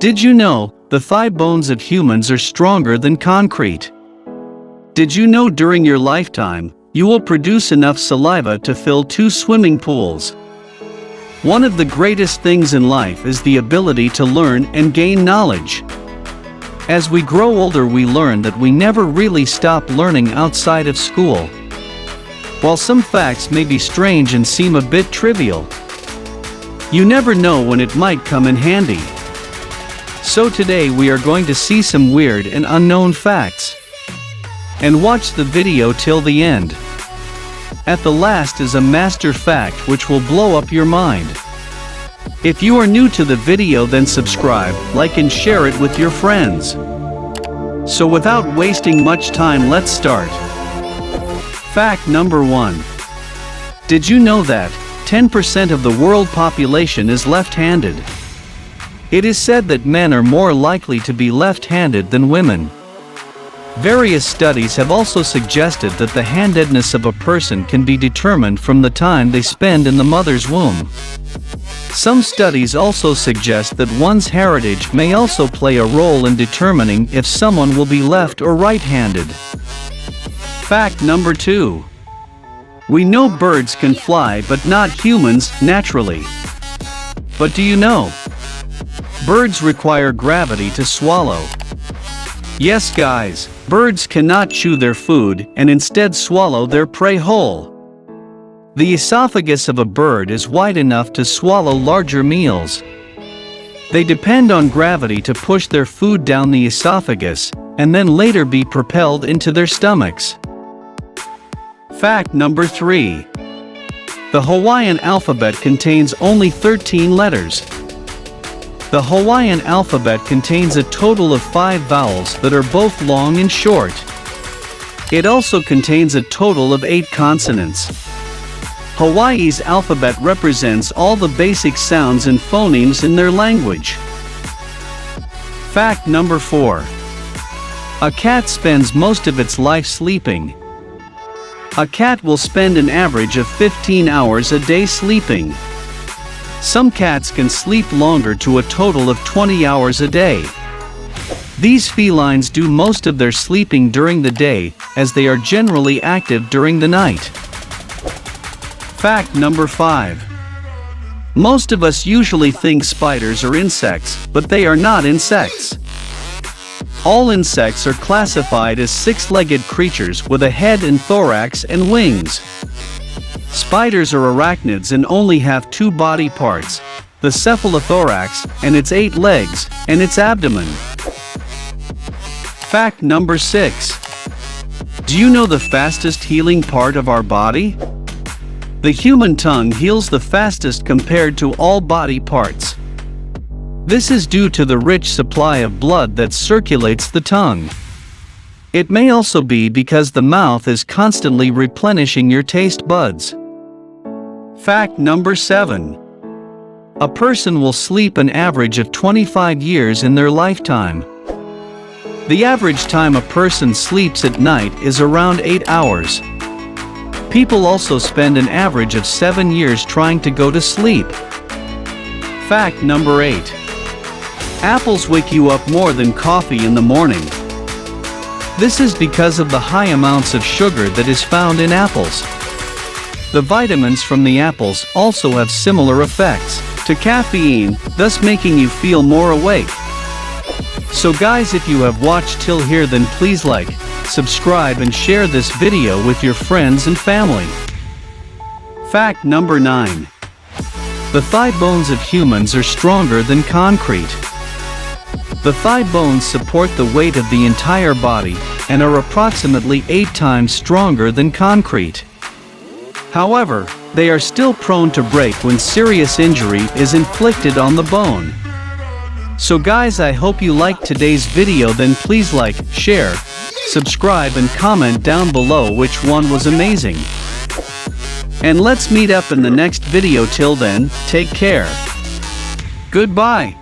Did you know, the thigh bones of humans are stronger than concrete? Did you know during your lifetime, you will produce enough saliva to fill 2 swimming pools? One of the greatest things in life is the ability to learn and gain knowledge. As we grow older, we learn that we never really stop learning outside of school. While some facts may be strange and seem a bit trivial, you never know when it might come in handy. So today we are going to see some weird and unknown facts. And watch the video till the end. At the last is a master fact which will blow up your mind. If you are new to the video, then subscribe, like and share it with your friends. So without wasting much time, let's start. Fact number 1. Did you know that 10% of the world population is left-handed? It is said that men are more likely to be left-handed than women. Various studies have also suggested that the handedness of a person can be determined from the time they spend in the mother's womb. Some studies also suggest that one's heritage may also play a role in determining if someone will be left or right-handed. Fact number 2. We know birds can fly but not humans naturally. But do you know? Birds require gravity to swallow. Yes guys, birds cannot chew their food and instead swallow their prey whole. The esophagus of a bird is wide enough to swallow larger meals. They depend on gravity to push their food down the esophagus and then later be propelled into their stomachs. Fact number 3. The Hawaiian alphabet contains only 13 letters. The Hawaiian alphabet contains a total of 5 vowels that are both long and short. It also contains a total of 8 consonants. Hawaii's alphabet represents all the basic sounds and phonemes in their language. Fact number 4. A cat spends most of its life sleeping. A cat will spend an average of 15 hours a day sleeping. Some cats can sleep longer, to a total of 20 hours a day. These felines do most of their sleeping during the day, as they are generally active during the night. Fact number 5. Most of us usually think spiders are insects, but they are not insects. All insects are classified as 6-legged creatures with a head and thorax and wings. Spiders are arachnids and only have 2 body parts, the cephalothorax and its 8 legs, and its abdomen. Fact number 6. Do you know the fastest healing part of our body? The human tongue heals the fastest compared to all body parts. This is due to the rich supply of blood that circulates the tongue. It may also be because the mouth is constantly replenishing your taste buds. Fact number 7. A person will sleep an average of 25 years in their lifetime. The average time a person sleeps at night is around 8 hours. People also spend an average of 7 years trying to go to sleep. Fact number 8. Apples wake you up more than coffee in the morning. This is because of the high amounts of sugar that is found in apples. The vitamins from the apples also have similar effects to caffeine, thus making you feel more awake. So guys, if you have watched till here, then please like, subscribe and share this video with your friends and family. Fact number 9. The thigh bones of humans are stronger than concrete. The thigh bones support the weight of the entire body and are approximately 8 times stronger than concrete. However, they are still prone to break when serious injury is inflicted on the bone. So guys, I hope you liked today's video, then please like, share, subscribe and comment down below which one was amazing. And let's meet up in the next video. Till then, take care. Goodbye.